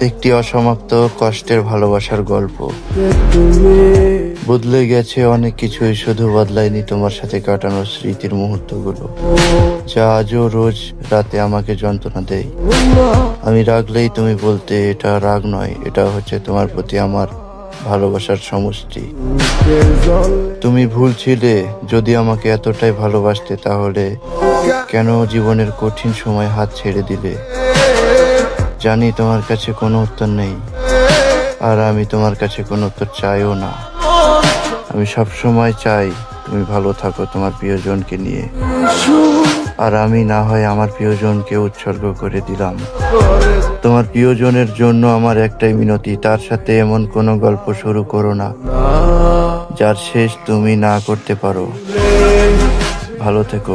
একটি অসমাপ্ত কষ্টের ভালোবাসার গল্প। বদলে গেছে অনেক কিছুই, শুধু বদলায়নি তোমার সাথে কাটানো স্মৃতির মুহূর্তগুলো, যা আজও রোজ রাতে আমাকে যন্ত্রণা দেয়। আমি রাগলেই তুমি বলতে, এটা রাগ নয়, এটা হচ্ছে তোমার প্রতি আমার ভালোবাসার সমষ্টি। তুমি ভুল ছিলে, যদি আমাকে এতটাই ভালোবাসতে তাহলে কেন জীবনের কঠিন সময় হাত ছেড়ে দিলে? জানি তোমার কাছে কোনো উত্তর নেই, আর আমি তোমার কাছে কোনো উত্তর চাইও না। আমি সবসময় চাই তুমি ভালো থাকো তোমার প্রিয়জনকে নিয়ে, আর আমি না হয় আমার প্রিয়জনকে উৎসর্গ করে দিলাম। তোমার প্রিয়জনের জন্য আমার একটাই মিনতি, তার সাথে এমন কোনো গল্প শুরু করো না যার শেষ তুমি না করতে পারো। ভালো থেকো।